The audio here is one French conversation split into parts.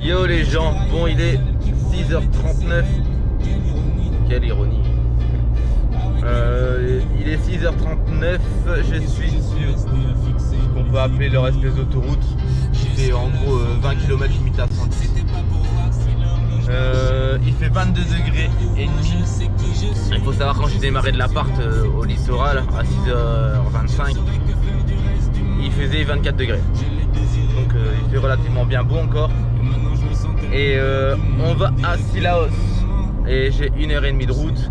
Yo les gens, bon il est 6h39. Quelle ironie. Il est 6h39, je suis sur ce qu'on peut appeler leur espèce d'autoroute qui fait en gros 20 km limite à 110. Il fait 22 degrés et demi. Il faut savoir, quand j'ai démarré de l'appart au littoral à 6h25, il faisait 24 degrés. Donc il fait relativement bien beau encore. Et on va à Sillaos. Et j'ai 1h30 de route.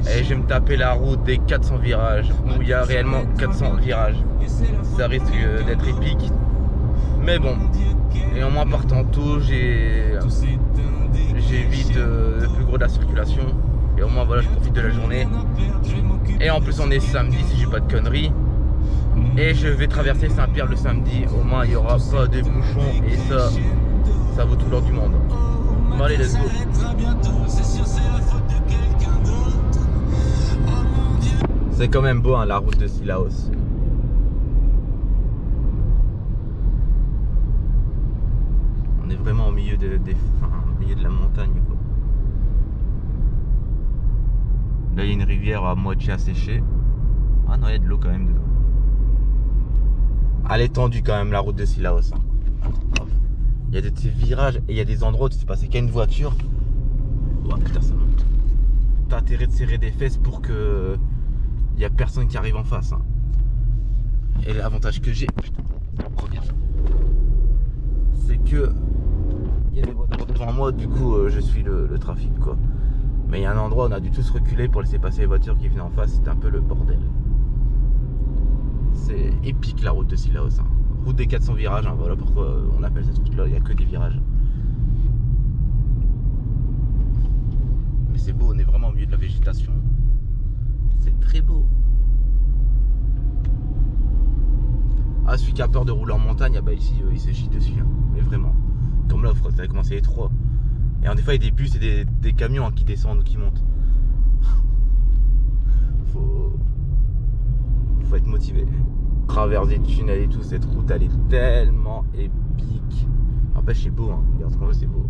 Et je vais me taper la route des 400 virages, où il y a réellement 400 virages. Ça risque d'être épique. Mais bon. Et en moins partant tôt, j'évite le plus gros de la circulation. Et au moins voilà, je profite de la journée. Et en plus on est samedi si j'ai pas de conneries. Et je vais traverser Saint-Pierre le samedi. Au moins il n'y aura pas de bouchons. Et ça vaut tout l'or du monde. Bon allez, let's go. C'est quand même beau hein, la route de Sillaos. On est vraiment au milieu de la montagne quoi. Là il y a une rivière à moitié asséchée. Ah non, il y a de l'eau quand même dedans. Elle est tendue quand même la route de Sillaos. Il y a des petits virages et il y a des endroits où tu sais passer qu'à une voiture. Oh putain, ça monte. T'as intérêt de serrer des fesses pour que il n'y a personne qui arrive en face. Hein. Et l'avantage que j'ai, putain, regarde, c'est que il y a des voitures devant moi, du coup je suis le trafic quoi. Mais il y a un endroit où on a dû tous reculer pour laisser passer les voitures qui venaient en face, c'était un peu le bordel. C'est épique la route de Sillaos. Hein. Route des 400 virages, hein, voilà pourquoi on appelle cette route là, il n'y a que des virages. Mais c'est beau, on est vraiment au milieu de la végétation. C'est très beau. Ah, celui qui a peur de rouler en montagne, ah bah ici il se chie dessus. Hein. Mais vraiment. Comme là, ça avait commencé les 3. Et des fois il y a des bus et des camions hein, qui descendent ou qui montent. Faut être motivé. Travers des tunnels et tout, cette route elle est tellement épique. Après c'est beau, hein. Regarde ce qu'on veut, c'est beau.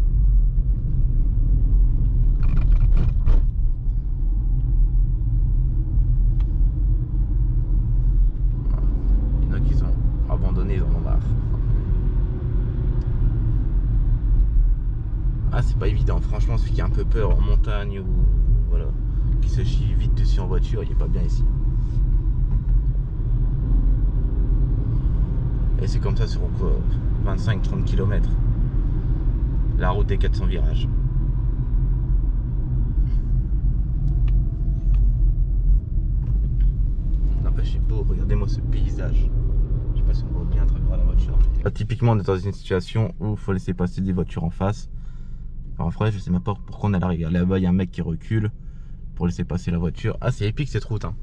Il y en a qui sont abandonnés, ils en ont marre. Ah c'est pas évident, franchement celui qui a un peu peur en montagne ou voilà, qui se chie vite dessus en voiture, il est pas bien ici. Et c'est comme ça sur quoi, 25-30 km. La route des 400 virages. N'empêche, c'est beau, regardez-moi ce paysage. Je sais pas si on voit bien à travers la voiture. Là, typiquement, on est dans une situation où il faut laisser passer des voitures en face. Enfin, en vrai, je sais même pas pourquoi on est à l'arrière. Là-bas, il y a un mec qui recule pour laisser passer la voiture. Ah, c'est épique cette route. Hein.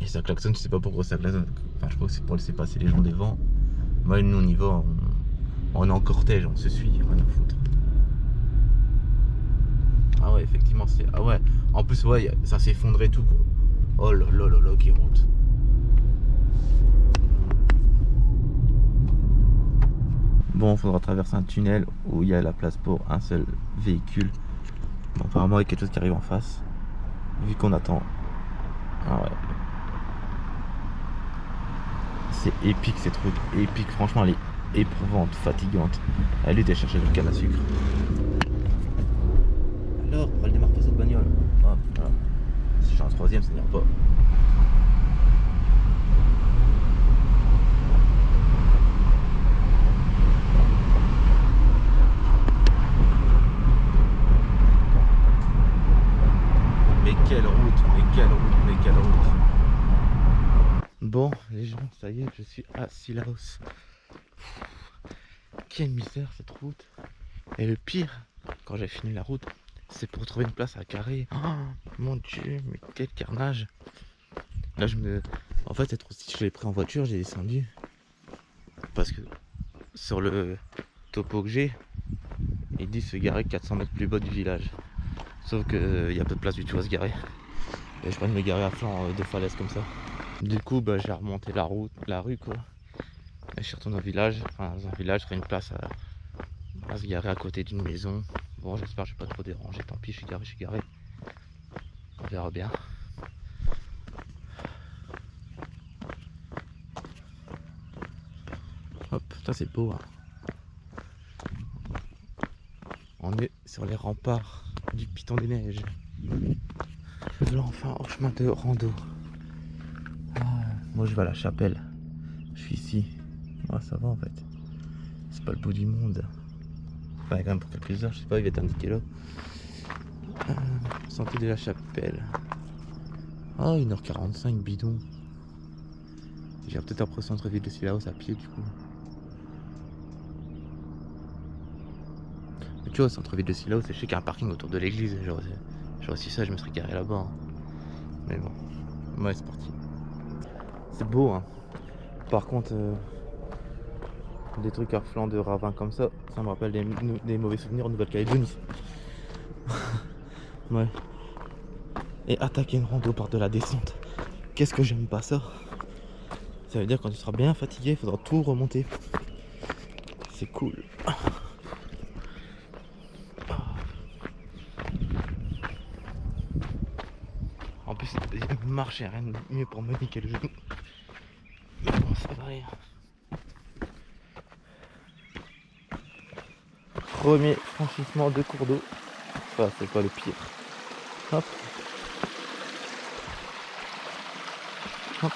Et ça klaxonne, je sais pas pourquoi ça klaxonne. Enfin, je crois que c'est pour laisser passer les gens devant. Moi, nous, on y va, on est en cortège, on se suit, rien à foutre. Ah ouais, effectivement, c'est... Ah ouais, en plus, ouais, ça s'est effondré tout, quoi. Oh là là là là, quelle route. Bon, il faudra traverser un tunnel où il y a la place pour un seul véhicule. Bon, apparemment, il y a quelque chose qui arrive en face. Vu qu'on attend. Ah ouais. C'est épique cette route, épique, franchement elle est éprouvante, fatigante. Elle lutte à chercher le canne à sucre. Alors, elle démarre pas cette bagnole. Ah, voilà. Si je suis en troisième, ça n'ira pas. Mais quelle route, mais quelle route, mais quelle route. Bon les gens, ça y est, je suis à Sillaos. Quelle misère cette route. Et le pire, quand j'ai fini la route, c'est pour trouver une place à carrer. Oh, mon dieu, mais quel carnage. Là en fait cette route, si je l'ai pris en voiture, j'ai descendu. Parce que sur le topo que j'ai, il dit se garer 400 mètres plus bas du village. Sauf qu'il y a peu de place du tout à se garer. Et je peux me garer à flanc de falaise comme ça. Du coup, j'ai remonté la rue quoi. Et je suis retourné au village, enfin dans un village, je ferai une place à se garer à côté d'une maison. Bon, j'espère que je vais pas trop déranger, tant pis, je suis garé. On verra bien. Hop, ça c'est beau, hein. On est sur les remparts du Piton des Neiges. Là enfin au chemin de rando. Moi je vais à la chapelle. Je suis ici. Ouais, ça va en fait. C'est pas le bout du monde. Enfin quand même pour quelques heures, je sais pas, il va être indiqué là. Santé de la chapelle. Ah, 1h45 bidon. J'irai peut-être après au centre-ville de Sillaos à pied du coup. Mais tu vois, au centre-ville de Sillaos, je sais qu'il y a un parking autour de l'église. J'aurais su ça, je me serais garé là-bas. Hein. Mais bon, ouais, c'est parti. C'est beau, hein. Par contre, des trucs à flanc de ravin comme ça me rappelle des mauvais souvenirs en Nouvelle-Calédonie. Ouais. Et attaquer une rando par de la descente. Qu'est-ce que j'aime pas ça. Ça veut dire quand tu seras bien fatigué, il faudra tout remonter. C'est cool. En plus, marcher, rien de mieux pour me niquer le genou. Mais bon, ça va rien. Premier franchissement de cours d'eau. Ça, c'est pas le pire. Hop. Hop.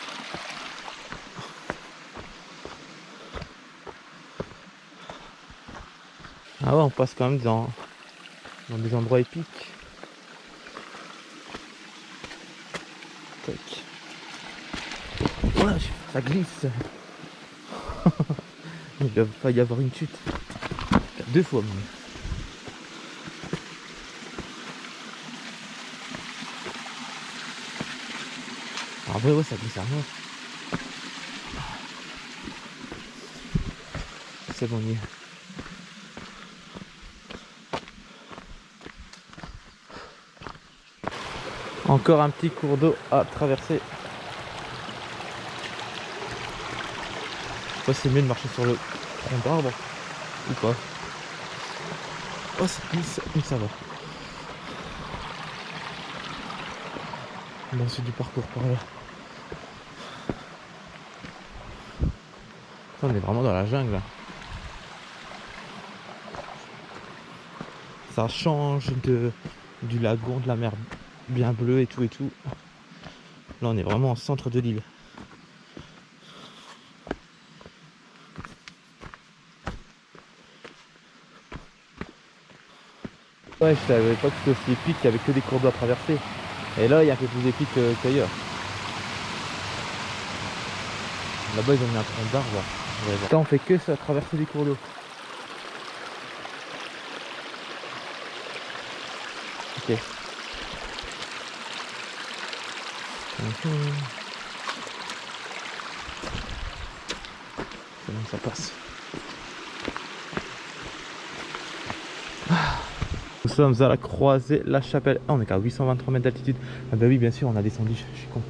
Ah ouais, on passe quand même dans des endroits épiques. Tac. Ouais, ça glisse. Il va failli y avoir une chute. 2 fois même. En vrai, ouais, ça glisse à mort. C'est bon, on y est. Encore un petit cours d'eau à traverser. Je sais pas si c'est mieux de marcher sur le tronc d'arbre ou pas. Oh, ça glisse, mais ça va. Bon, c'est du parcours par là. On est vraiment dans la jungle là. Ça change du lagon, de la mer bien bleue et tout et tout. Là on est vraiment au centre de l'île. Ouais, je savais pas que c'était aussi épique, qu'il y avait que des cours d'eau à traverser. Et là il y a un peu plus épique qu'ailleurs. Là-bas ils ont mis un tronc d'arbre. Là on fait que ça, traverser des cours d'eau. Ok. C'est bon, ça passe. Nous sommes à la croisée La Chapelle. Ah, on est qu'à 823 mètres d'altitude. Ah bah oui, bien sûr, on a descendu, je suis con.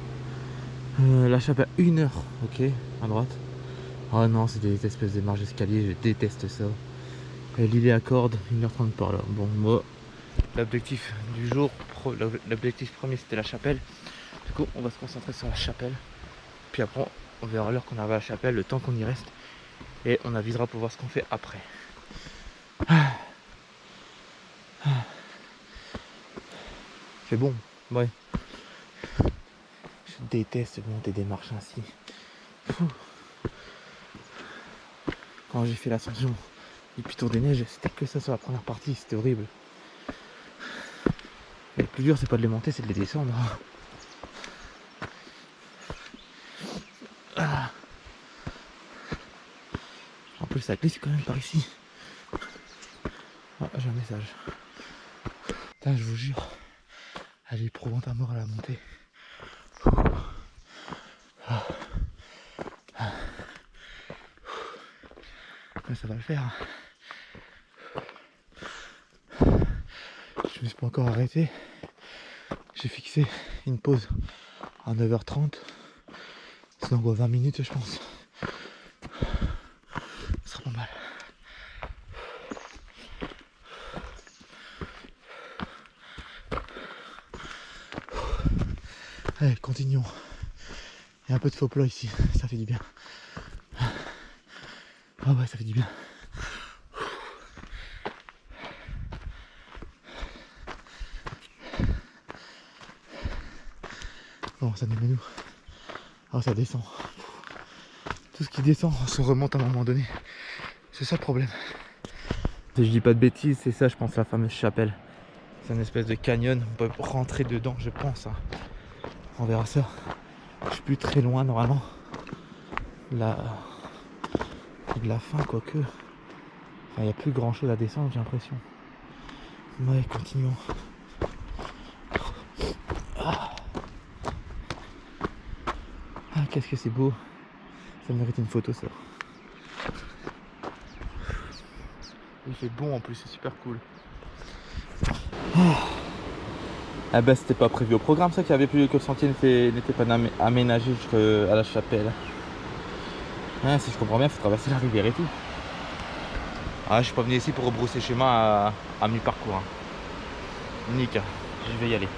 La Chapelle, 1 heure, ok, à droite. Oh non, c'est des espèces de marches d'escalier, je déteste ça. L'île est à corde, 1h30 par là. Bon, moi, l'objectif du jour, l'objectif premier c'était La Chapelle. Du coup, on va se concentrer sur La Chapelle. Puis après, on verra l'heure qu'on arrive à La Chapelle, le temps qu'on y reste. Et on avisera pour voir ce qu'on fait après. C'est bon, ouais. Je déteste monter des marches ainsi. Quand j'ai fait l'ascension du Piton des Neiges, c'était que ça sur la première partie, c'était horrible. Et le plus dur, c'est pas de les monter, c'est de les descendre. En plus, ça glisse quand même par ici. Ah, j'ai un message. Putain, je vous jure, elle est éprouvante à mort à la montée. Mais ça va le faire. Je me suis pas encore arrêté. J'ai fixé une pause à 9h30. C'est dans quoi, 20 minutes je pense. Allez, continuons. Il y a un peu de faux plat ici, ça fait du bien. Ah ouais, ça fait du bien. Bon, ça nous met nous. Ah, ça descend. Tout ce qui descend, on se remonte à un moment donné. C'est ça le problème. Si je dis pas de bêtises, c'est ça, je pense, la fameuse chapelle. C'est une espèce de canyon, on peut rentrer dedans, je pense. Hein. On verra ça. Je suis plus très loin normalement. Là, de la fin, quoique. Enfin, il n'y a plus grand chose à descendre, j'ai l'impression. Ouais, continuons. Ah, qu'est-ce que c'est beau. Ça mérite une photo, ça. Il fait bon en plus, c'est super cool. Ah bah c'était pas prévu au programme ça, qu'il y avait plus que le sentier n'était pas aménagé jusqu'à la chapelle. Ah, si je comprends bien, il faut traverser la rivière et tout. Ah, je suis pas venu ici pour rebrousser chemin à mi-parcours. Hein. Nick, je vais y aller.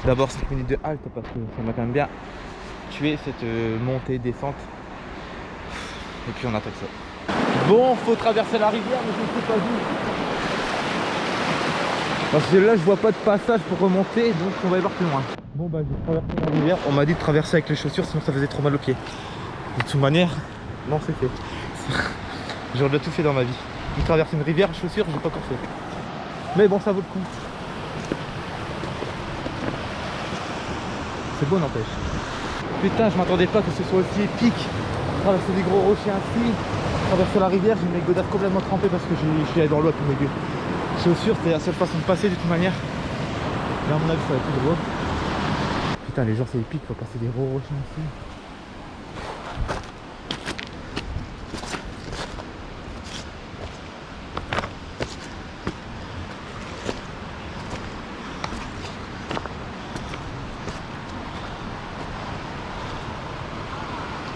D'abord 5 minutes de halte parce que ça m'a quand même bien tué cette montée, descente. Et puis on attaque ça. Bon, faut traverser la rivière, mais je ne sais pas où. Parce que là je vois pas de passage pour remonter, donc on va y voir plus loin. Bon bah j'ai traversé la rivière, on m'a dit de traverser avec les chaussures sinon ça faisait trop mal aux pieds. De toute manière, non c'est fait. J'aurais déjà tout fait dans ma vie. J'ai traversé une rivière, chaussures, j'ai pas encore fait. Mais bon ça vaut le coup. C'est beau n'empêche. Putain je m'attendais pas que ce soit aussi épique. Traverser des gros rochers ainsi, traverser la rivière, j'ai mes godasses complètement trempées parce que je suis allé dans l'eau à tous mes yeux. Chaussures, c'était la seule façon de passer de toute manière. Là à mon avis ça va être plus drôle. Putain les gens c'est épique, faut passer des gros rochers ici.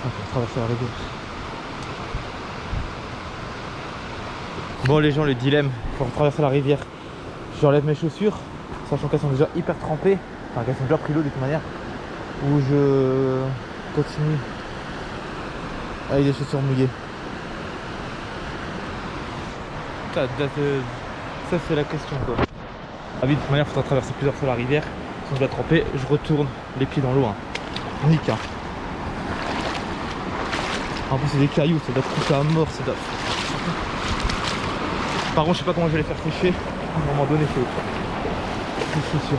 Faut traverser la rivière. Bon les gens, le dilemme pour traverser la rivière, j'enlève mes chaussures, sachant qu'elles sont déjà hyper trempées, enfin qu'elles sont déjà pris l'eau de toute manière, ou je continue avec des chaussures mouillées. Ça c'est la question quoi. Ah oui, de toute manière il faudra traverser plusieurs fois la rivière, si on doit tremper, je retourne les pieds dans l'eau. Hein. Nique hein. En plus c'est des cailloux, ça doit couper à mort, ça doit... Par contre je sais pas comment je vais les faire sécher. À un moment donné c'est sûr.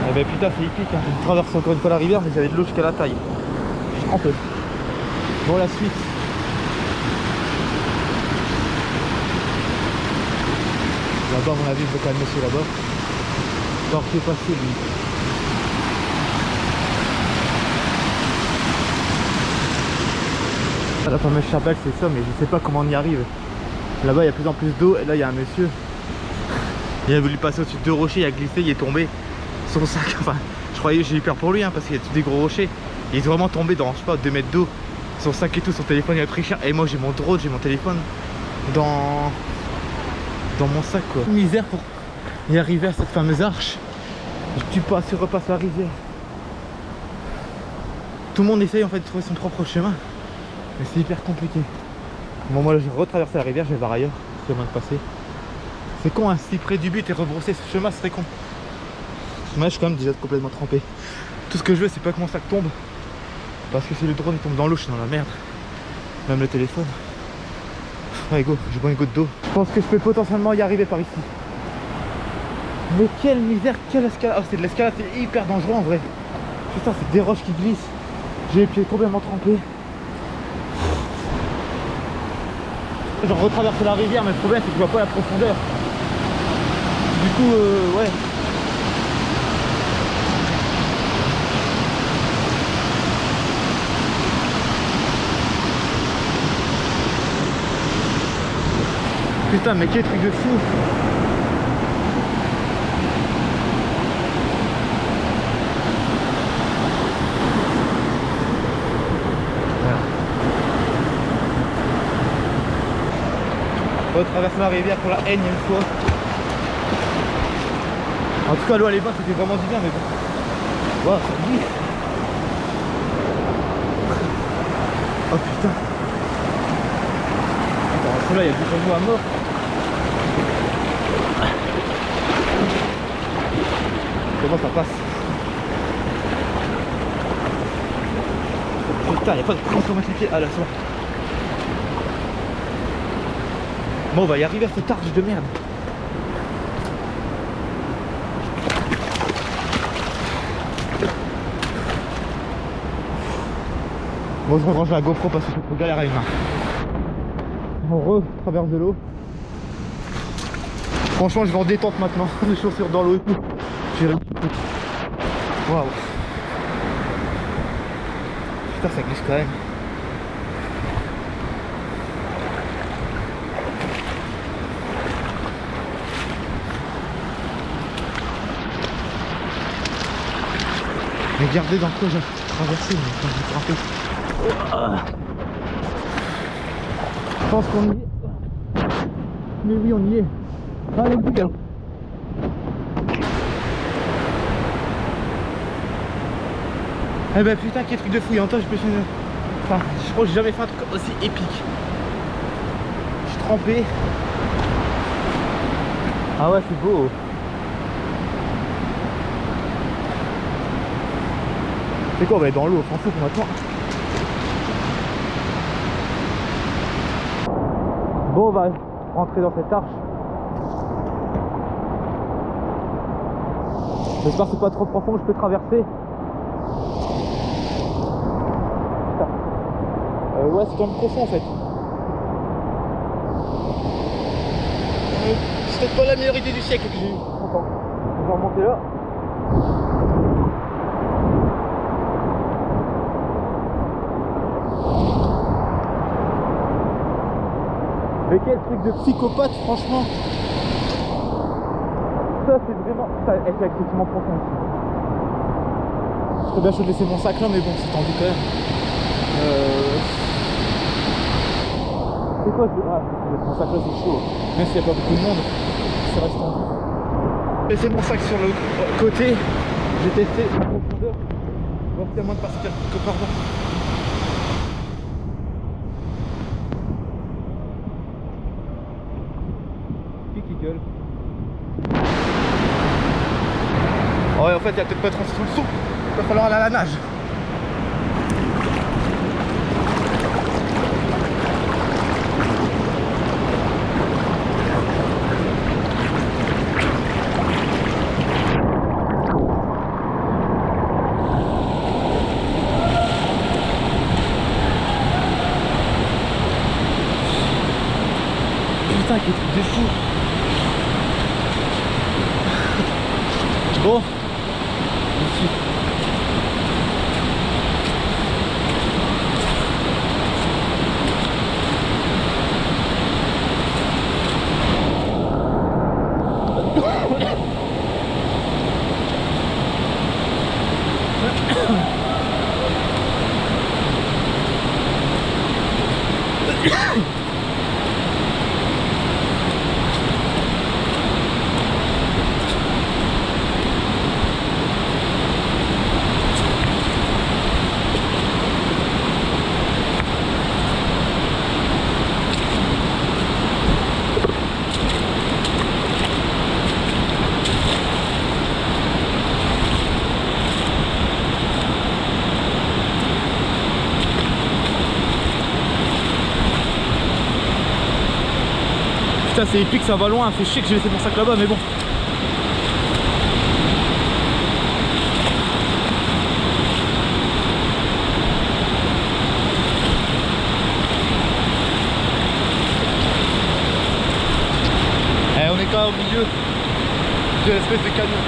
Eh ben putain c'est épique hein. Je traverse encore une fois la rivière mais j'avais de l'eau jusqu'à la taille. Je suis trempé. Bon la suite. Là-bas, à mon avis, je vais quand même monsieur là-bas. Voir qui est passé lui. La fameuse chapelle, c'est ça, mais je sais pas comment on y arrive. Là-bas, il y a de plus en plus d'eau, et là, il y a un monsieur. Il a voulu passer au-dessus de deux rochers, il a glissé, il est tombé. Son sac, enfin, je croyais, j'ai eu peur pour lui, hein, parce qu'il y a tous des gros rochers. Il est vraiment tombé dans, je sais pas, 2 mètres d'eau. Son sac et tout, son téléphone, il a pris cher. Et moi, j'ai mon drone, j'ai mon téléphone dans mon sac quoi. Misère pour y arriver à cette fameuse arche. Tu passes, tu repasses la rivière. Tout le monde essaye en fait de trouver son propre chemin. Mais c'est hyper compliqué. Bon moi là j'ai retraversé la rivière, je vais voir ailleurs, c'est moyen de passer. C'est con hein, si près du but et rebrousser ce chemin ce serait con. Moi je suis quand même déjà complètement trempé. Tout ce que je veux c'est pas que mon sac tombe. Parce que si le drone tombe dans l'eau, je suis dans la merde. Même le téléphone. Allez go, j'ai bois une goutte d'eau. Je pense que je peux potentiellement y arriver par ici. Mais quelle misère, quelle escalade. Oh c'est de l'escalade, c'est hyper dangereux en vrai. Putain c'est des roches qui glissent. J'ai les pieds complètement trempés. Je retraverse la rivière mais le problème c'est que je vois pas la profondeur. Du coup ouais. Putain mais quel truc de fou. retraverser la rivière pour la énième fois. En tout cas l'eau elle est basse, c'était vraiment du bien mais bon. Waouh, ça glisse. Oh putain. Attends, là il y a du remous à mort. Comment ça passe? Putain, il n'y a pas de comment mettre les pieds. Ah là, c'est bon. Bon, on va y arriver à cette arche de merde. Bon, je range la GoPro parce que c'est trop galère à une main. On retraverse de l'eau. Franchement, je vais en détente maintenant. Les chaussures dans l'eau et tout. Waouh. Putain, ça glisse quand même. Regardez dans quoi j'ai traversé, mais quand je me rappelle. Je pense qu'on y est. Mais oui, on y est. Allez, gars. Eh ben putain, quel truc de fouille en toi, je peux faire... Enfin, je crois que j'ai jamais fait un truc aussi épique. Je suis trempé. Ah ouais, c'est beau. C'est quoi, on va être dans l'eau, on s'en fout pour maintenant. Bon, on va rentrer dans cette arche. J'espère que c'est pas trop profond, je peux traverser. Ouais, c'est quand même profond en fait. C'est peut-être pas la meilleure idée du siècle que j'ai eue. Attends, on va remonter là. Mais quel truc de psychopathe, franchement. Ça, c'est vraiment. Ça, c'est effectivement profond. Je serais bien chaud de laisser mon sac là, mais bon, c'est tendu quand même. C'est quoi c'est... Ah, mon sac là c'est chaud. Même s'il n'y a pas beaucoup de monde, ça reste tendu. J'ai laissé mon sac sur le côté. J'ai testé la profondeur. Voir s'il y a moins de particules que par là. Qui gueule. Oh ouais, en fait il n'y a peut-être pas de transition souple. Il va falloir aller à la nage. Putain, quel truc de fou. Bon. Ici. Putain, c'est épique, ça va loin, fait chier que j'ai laissé mon sac là-bas, mais bon. Eh, on est quand même au milieu de l'espèce de canyon.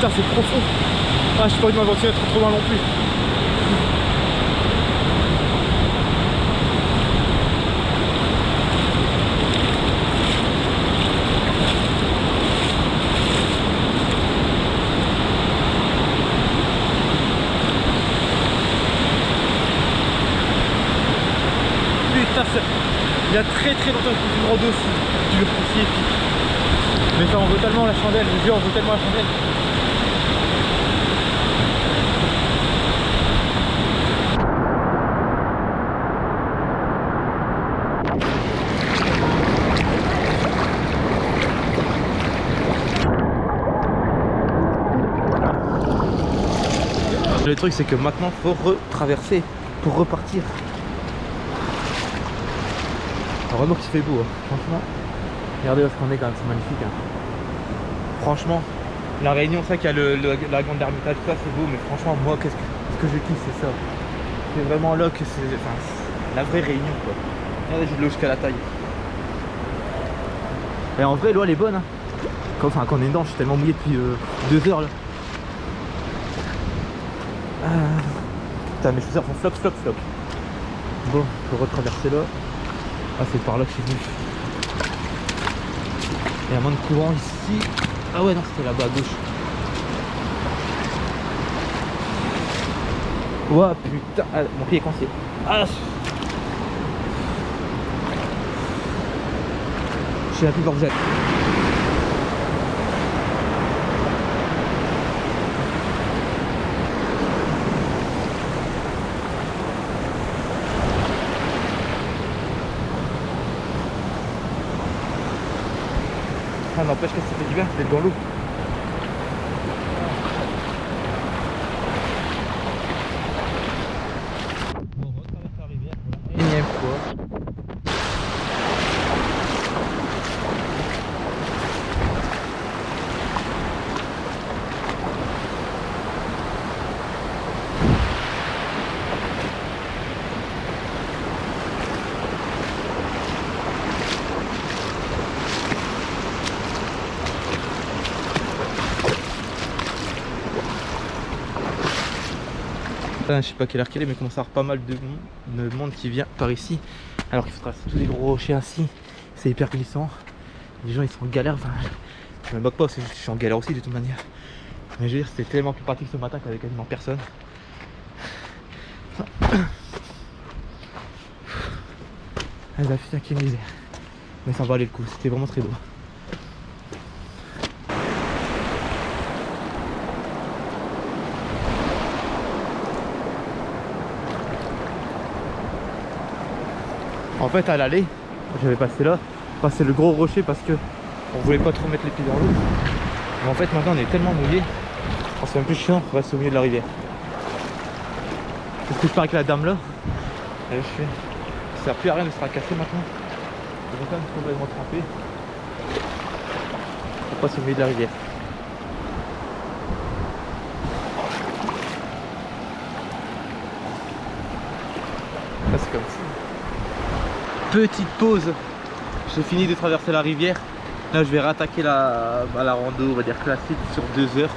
Putain, c'est profond. Ah, j'ai pas envie de m'aventurer trop loin non plus. Putain, il y a très longtemps que je fais une rando aussi, dur, aussi épique. Mais ça en vaut tellement la chandelle, le jeu en vaut tellement la chandelle. Le truc c'est que maintenant faut retraverser pour repartir. Vraiment qu'il fait beau, hein. Franchement. Regardez où est-ce qu'on est quand même, c'est magnifique. Hein. Franchement, la Réunion, ça qu'il y a la grande Ermitage, tout ça c'est beau, mais franchement moi ce que je kiffe c'est ça. C'est vraiment là que c'est la vraie Réunion quoi. Regardez, j'ai de l'eau jusqu'à la taille. Et en vrai l'eau elle est bonne hein. Quand on est dedans, je suis tellement mouillé depuis 2 heures là. Putain mes chaussures font floc. Bon, je peux retraverser là. Ah c'est par là que je suis venu. Il y a moins de courant ici. Ah ouais non c'était là-bas à gauche. Ouah putain, ah, mon pied est coincé. Ah, je sais plus par où j'aille. Ça n'empêche que ça fait du bien d'être dans l'eau. On retraverse la rivière pour la énième fois. Je sais pas quelle heure qu'elle est, mais il commence à avoir pas mal de monde qui vient par ici. Alors qu'il faut traverser tous les gros rochers ainsi. C'est hyper glissant. Les gens ils sont en galère. Enfin, je me moque pas, je suis en galère aussi de toute manière. Mais je veux dire, c'était tellement plus pratique ce matin qu'avec quasiment personne. Ah bah putain, quelle misère. Mais ça valait le coup, c'était vraiment très beau. En fait à l'aller, j'avais passé là, passer le gros rocher parce que on voulait pas trop mettre les pieds dans l'eau. Mais en fait maintenant on est tellement mouillé, c'est un peu chiant, on reste au milieu de la rivière. C'est ce que je parle avec la dame là. Et je fais, ça sert plus à rien de se fracasser maintenant. On va quand même complètement trempé. On passe au milieu de la rivière. Là c'est comme ça. Petite pause, j'ai fini de traverser la rivière. Là je vais rattaquer la rando, on va dire classique sur 2 heures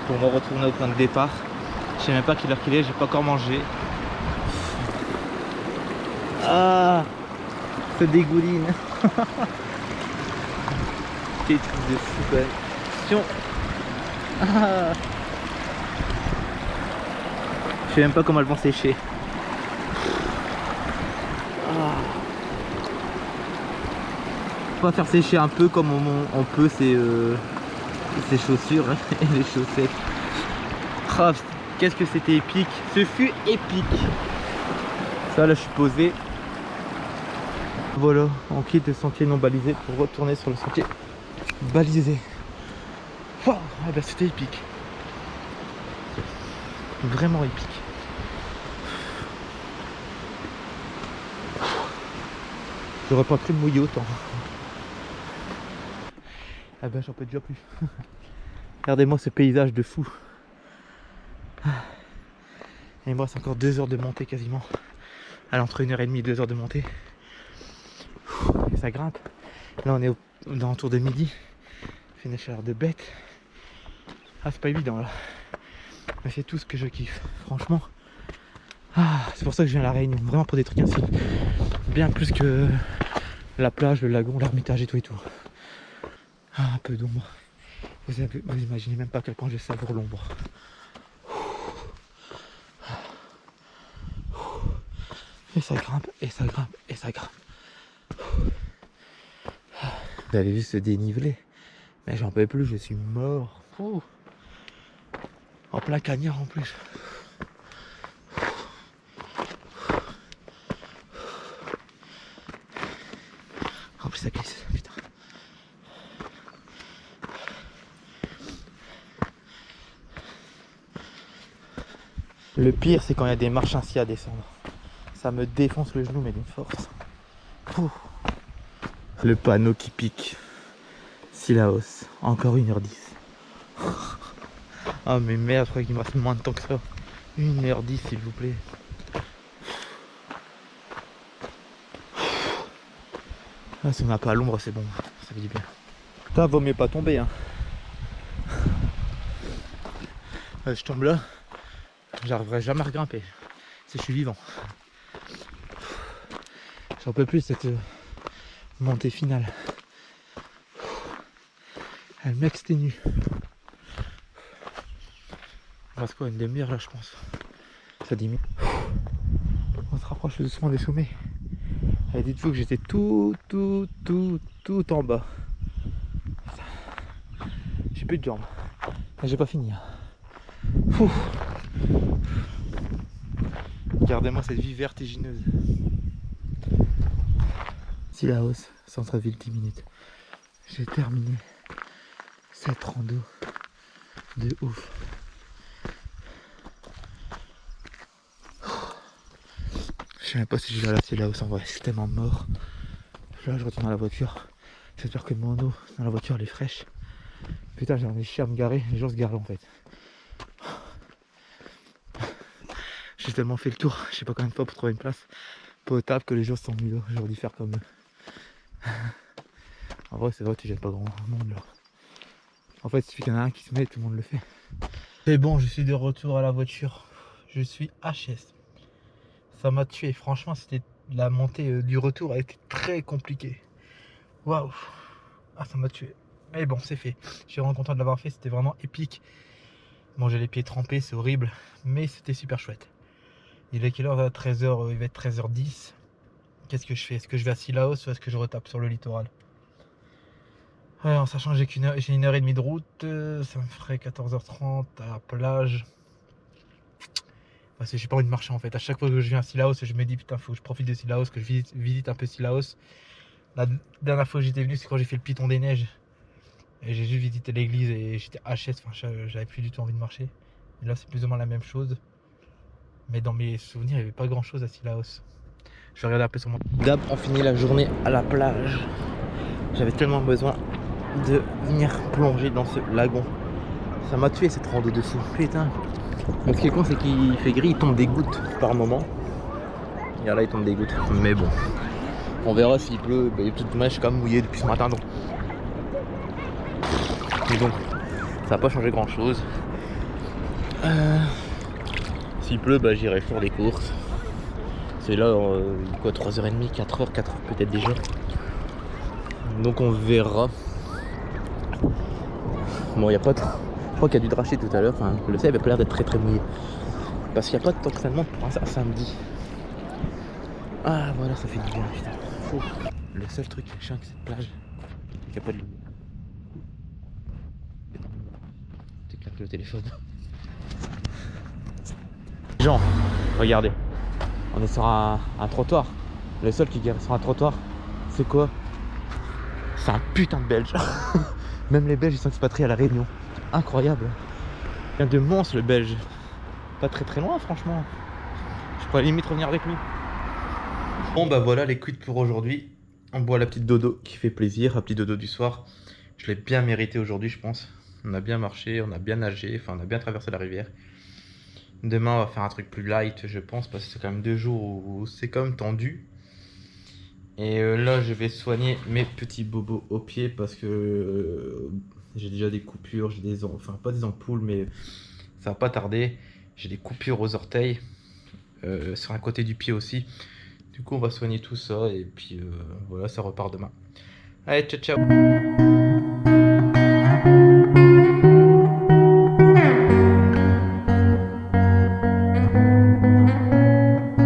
pour me retourner au point de départ. Je sais même pas quelle heure qu'il est, j'ai pas encore mangé. Ah, ça dégouline. Quel truc de fou quand même. Ah. Je sais même pas comment elles vont sécher. On va faire sécher un peu comme on peut ces chaussures et les chaussettes. Oh, qu'est-ce que c'était épique. Ce fut épique. Ça là je suis posé. Voilà, on quitte le sentier non balisé pour retourner sur le sentier balisé. Oh, ah bah c'était épique. Vraiment épique. J'aurais pas pu me mouiller autant. Ah ben j'en peux déjà plus. Regardez-moi ce paysage de fou. Et il me reste encore 2 heures de montée quasiment. Allez, entre 1h30 et 2 heures de montée. Et ça grimpe. Là on est dans autour de midi. Il fait une chaleur de bête. Ah, c'est pas évident là. Mais c'est tout ce que je kiffe, franchement. Ah, c'est pour ça que je viens à La Réunion, vraiment pour des trucs ainsi. Bien plus que la plage, le lagon, l'Ermitage et tout et tout. Ah, un peu d'ombre. Vous imaginez même pas à quel point je savoure l'ombre. Et ça grimpe, et ça grimpe, et ça grimpe. Vous avez vu ce dénivelé? Mais j'en peux plus, je suis mort. Ouh. En plein cagnard en plus. En plus ça glisse, putain. Le pire c'est quand il y a des marches ainsi à descendre. Ça me défonce le genou mais d'une force. Ouh. Le panneau qui pique. Sillaos, encore 1h10. Ah mais merde, je crois qu'il me reste moins de temps que ça. 1h10 s'il vous plaît. Ah, si on n'a pas à l'ombre c'est bon, ça fait du bien. Putain, vaut mieux pas tomber hein. Je tombe là, j'arriverai jamais à regrimper. Si je suis vivant. J'en peux plus cette montée finale. Elle m'exténue. Il reste quoi, une demi-heure là je pense. Ça diminue. On se rapproche doucement des sommets. Et dites-vous que j'étais tout en bas. J'ai plus de jambes. Mais j'ai pas fini. Ouh. Regardez-moi cette vie vertigineuse. Sillaos, centre-ville 10 minutes. J'ai terminé cette rando de ouf. Je sais même pas si je vais à la Sillaos en vrai, c'est tellement mort. Là je retourne à la voiture. J'espère que mon eau dans la voiture elle est fraîche. Putain j'en ai chié à me garer, les gens se garent là en fait. J'ai tellement fait le tour, je sais pas combien de fois pour trouver une place potable que les gens sont venus là. J'aurais dû faire comme eux. En vrai c'est vrai, tu jettes pas grand monde là. En fait il suffit qu'il y en a un qui se met et tout le monde le fait. C'est bon, je suis de retour à la voiture. Je suis HS. Ça m'a tué, franchement c'était la montée du retour a été très compliquée. Waouh. Ah ça m'a tué. Mais bon c'est fait. Je suis vraiment content de l'avoir fait, c'était vraiment épique. Bon j'ai les pieds trempés, c'est horrible. Mais c'était super chouette. Il est quelle heure? 13h, il va être 13h10. Qu'est-ce que je fais? Est-ce que je vais à Sillaos ou est-ce que je retape sur le littoral? Ouais, en sachant que j'ai 1h30 de route, ça me ferait 14h30 à la plage. Parce que j'ai pas envie de marcher en fait. À chaque fois que je viens à Sillaos, je me dis putain, faut que je profite de Sillaos, que je visite un peu Sillaos. La dernière fois que j'étais venu, c'est quand j'ai fait le Piton des Neiges. Et j'ai juste visité l'église et j'étais HS, enfin j'avais plus du tout envie de marcher. Et là c'est plus ou moins la même chose. Mais dans mes souvenirs, il n'y avait pas grand chose à Sillaos. Je vais regarder un peu sur mon... D'hab, on finit la journée à la plage. J'avais tellement besoin de venir plonger dans ce lagon. Ça m'a tué cette rando dessous, putain. Donc ce qui est con, c'est qu'il fait gris, il tombe des gouttes par moment. Et là il tombe des gouttes. Mais bon, on verra s'il pleut. Bah, toute moi je suis quand même mouillé depuis ce matin donc. Mais donc, ça va pas changer grand chose. S'il pleut, bah j'irai faire des courses. C'est là, quoi, 3h30, 4h peut-être déjà. Donc on verra. Bon, il n'y a pas de... Je crois qu'il y a du drachet tout à l'heure. Enfin, le ciel avait pas l'air d'être très mouillé. Parce qu'il n'y a pas de temps que ça demande pour un samedi. Ah, voilà, ça fait du bien, putain. Le seul truc qui est chiant avec cette plage, c'est qu'il n'y a pas de lumière. T'éclates le téléphone. Jean, regardez. On est sur un trottoir. Le seul qui est sur un trottoir, c'est quoi? C'est un putain de Belge. Même les Belges ils sont expatriés à la Réunion. Incroyable. Il vient de Mons le Belge. Pas très loin franchement. Je pourrais limite revenir avec lui. Bon bah voilà les quits pour aujourd'hui. On boit la petite dodo qui fait plaisir. La petite dodo du soir. Je l'ai bien mérité aujourd'hui je pense. On a bien marché, on a bien nagé. Enfin on a bien traversé la rivière. Demain on va faire un truc plus light je pense. Parce que c'est quand même 2 jours où c'est quand même tendu. Et là je vais soigner mes petits bobos aux pieds parce que J'ai déjà des coupures, j'ai des... Enfin, pas des ampoules, mais ça va pas tarder. J'ai des coupures aux orteils, sur un côté du pied aussi. Du coup, on va soigner tout ça et puis voilà, ça repart demain. Allez, ciao, ciao.